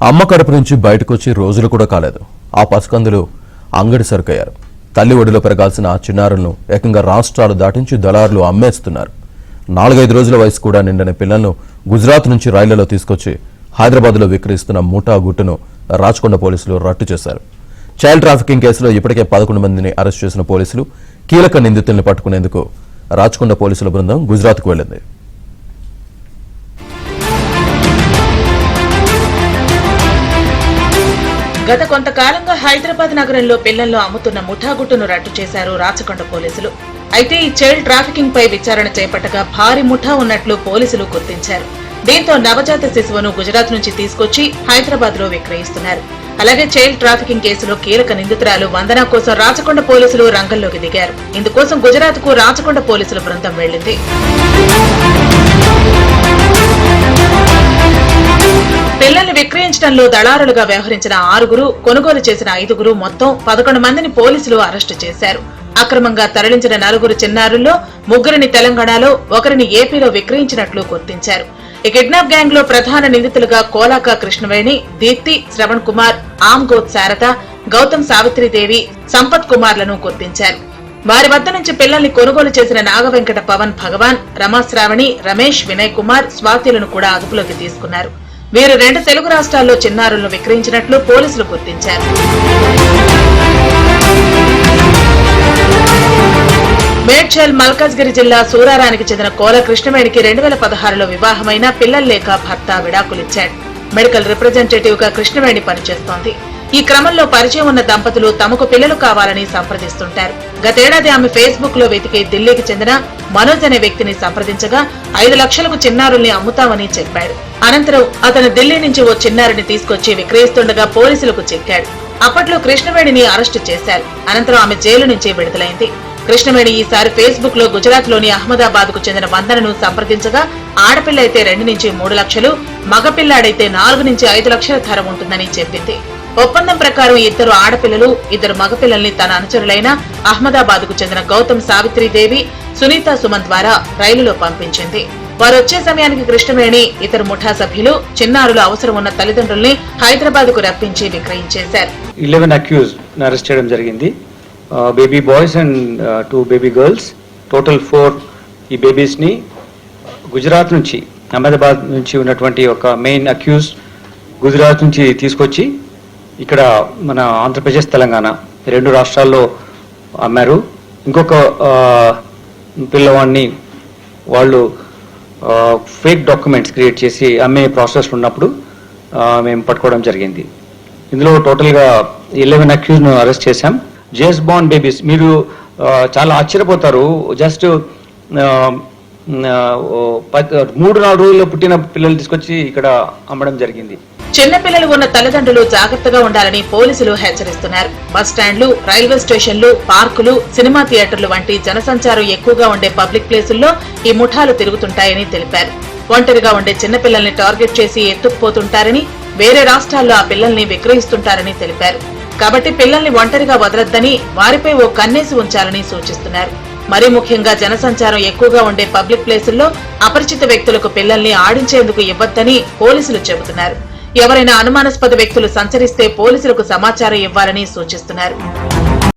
అమ్మ కడుపు నుంచి బయటకొచ్చి రోజులు కూడా కాలేదు. ఆ పసికందులు అంగడి సరుకయ్యారు. తల్లి ఒడిలో పెరగాల్సిన ఆ చిన్నారులను ఏకంగా రాష్ట్రాలు దాటించి దళారులు అమ్మేస్తున్నారు. 4-5 రోజుల వయసు కూడా నిండని పిల్లలను గుజరాత్ నుంచి రైళ్లలో తీసుకొచ్చి హైదరాబాద్లో విక్రయిస్తున్న ముఠా గుట్టును రాచకొండ పోలీసులు రట్టు చేశారు. చైల్డ్ ట్రాఫికింగ్ కేసులో ఇప్పటికే 11 మందిని అరెస్ట్ చేసిన పోలీసులు కీలక నిందితుల్ని పట్టుకునేందుకు రాచకొండ పోలీసుల బృందం గుజరాత్కు వెళ్లింది. గత కొంతకాలంగా హైదరాబాద్ నగరంలో పిల్లల్లో అమ్ముతున్న ముఠాగుట్టును రట్టు చేశారు రాచకొండ పోలీసులు. అయితే ఈ చైల్డ్ ట్రాఫికింగ్ పై విచారణ చేపట్టగా భారీ ముఠా ఉన్నట్లు పోలీసులు గుర్తించారు. దీంతో నవజాత శిశువును గుజరాత్ నుంచి తీసుకొచ్చి హైదరాబాద్ లో విక్రయిస్తున్నారు. అలాగే చైల్డ్ ట్రాఫికింగ్ కేసులో కీలక నిందితురాలు వందన కోసం రాచకొండ పోలీసులు రంగంలోకి దిగారు. ఇందుకోసం గుజరాత్ కు రాచకొండ పోలీసుల బృందం వెళ్లింది. పిల్లల్ని విక్రయించడంలో దళారులుగా వ్యవహరించిన 6, కొనుగోలు చేసిన 5, మొత్తం 11 మందిని పోలీసులు అరెస్టు చేశారు. అక్రమంగా తరలించిన 4 చిన్నారుల్లో 3 తెలంగాణలో, 1 ఏపీలో విక్రయించినట్లు గుర్తించారు. ఈ కిడ్నాప్ గ్యాంగ్ లో ప్రధాన నిందితులుగా కోలాక కృష్ణవేణి, దీప్తి, శ్రవణ్ కుమార్, ఆమ్గోత్ శారద, గౌతమ్ సావిత్రిదేవి, సంపత్ కుమార్లను గుర్తించారు. వారి వద్ద నుంచి పిల్లల్ని కొనుగోలు చేసిన నాగవెంకట పవన్ భగవాన్, రమాశ్రావణి, రమేష్, వినయ్ కుమార్, స్వాతిలను కూడా అదుపులోకి తీసుకున్నారు. వీరు 2 తెలుగు రాష్ట్రాల్లో చిన్నారులను విక్రయించినట్లు పోలీసులు గుర్తించారు. మేడ్చల్ మల్కాజ్గిరి జిల్లా సూరారానికి చెందిన కోల కృష్ణవేణికి 2016లో వివాహమైన పిల్లలు లేక భర్త విడాకులిచ్చాడు. మెడికల్ రిప్రజెంటేటివ్ గా కృష్ణవేణి పనిచేస్తోంది. ఈ క్రమంలో పరిచయం ఉన్న దంపతులు తమకు పిల్లలు కావాలని సంప్రదిస్తుంటారు. గతేడాది ఆమె ఫేస్బుక్ లో వెతికి ఢిల్లీకి చెందిన మనోజ్ అనే వ్యక్తిని సంప్రదించగా 5 లక్షలకు చిన్నారుల్ని అమ్ముతామని చెప్పాడు. అనంతరం అతను ఢిల్లీ నుంచి ఓ చిన్నారిని తీసుకొచ్చి విక్రయిస్తుండగా పోలీసులకు చిక్కాడు. అప్పట్లో కృష్ణవేణిని అరెస్టు చేశారు. అనంతరం ఆమె జైలు నుంచి విడుదలైంది. కృష్ణవేణి ఈసారి ఫేస్బుక్ లో గుజరాత్ లోని అహ్మదాబాద్ కు చెందిన వందనను సంప్రదించగా ఆడపిల్ల అయితే 2 నుంచి 3 లక్షలు, మగపిల్లాడైతే 4 నుంచి 5 లక్షల ధర ఉంటుందని చెప్పింది. ఒప్పందం ప్రకారం 2 ఆడపిల్లలు, 2 మగపిల్లల్ని తన అనుచరులైన అహ్మదాబాద్ కు చెందిన గౌతమ్ సావిత్రిదేవి, సునీత సుమన్ ద్వారా రైలులో పంపించింది. వారు వచ్చే సమయానికి కృష్ణవేణి, ఇతర ముఠా సభ్యులు చిన్నారులు అవసరం ఉన్న తల్లిదండ్రుల్ని హైదరాబాద్ కు రప్పించి విక్రయించేశారు. 11 అక్యూజ్డ్ అరెస్ట్ చేయడం జరిగింది. Baby boys and 2 baby girls, total 4 ఈ బేబీస్ ని గుజరాత్ నుంచి, అహ్మదాబాద్ నుంచి ఉన్నటువంటి ఒక మెయిన్ అక్యూజ్ గుజరాత్ నుంచి తీసుకొచ్చి ఇక్కడ మన ఆంధ్రప్రదేశ్, తెలంగాణ 2 రాష్ట్రాల్లో అమ్మారు. ఇంకొక పిల్లవాడిని వాళ్ళు ఫేక్ డాక్యుమెంట్స్ క్రియేట్ చేసి అమ్మే ప్రాసెస్ ఉన్నప్పుడు మేము పట్టుకోవడం జరిగింది. ఇందులో టోటల్గా 11 అక్యూజ్ను అరెస్ట్ చేశాం. జేమ్స్ బాండ్ బేబీస్, మీరు చాలా ఆశ్చర్యపోతారు. జస్ట్ 3-4 రోజుల్లో పుట్టిన పిల్లలు తీసుకొచ్చి ఇక్కడ అమ్మడం జరిగింది. చిన్న పిల్లలు ఉన్న తల్లిదండ్రులు జాగ్రత్తగా ఉండాలని పోలీసులు హెచ్చరిస్తున్నారు. బస్టాండ్లు, రైల్వే స్టేషన్లు, పార్కులు, సినిమా థియేటర్లు వంటి జనసంచారం ఎక్కువగా ఉండే పబ్లిక్ ప్లేసుల్లో ఈ ముఠాలు తిరుగుతుంటాయని తెలిపారు. ఒంటరిగా ఉండే చిన్నపిల్లల్ని టార్గెట్ చేసి ఎత్తుకుపోతుంటారని, వేరే రాష్ట్రాల్లో ఆ పిల్లల్ని విక్రయిస్తుంటారని తెలిపారు. కాబట్టి పిల్లల్ని ఒంటరిగా వదలొద్దని, వారిపై ఓ కన్నేసి ఉంచాలని సూచిస్తున్నారు. మరీ ముఖ్యంగా జనసంచారం ఎక్కువగా ఉండే పబ్లిక్ ప్లేసుల్లో అపరిచిత వ్యక్తులకు పిల్లల్ని ఆడించేందుకు ఇవ్వొద్దని పోలీసులు చెబుతున్నారు. ఎవరైనా అనుమానాస్పద వ్యక్తులు సంచరిస్తే పోలీసులకు సమాచారం ఇవ్వాలని సూచిస్తున్నారు.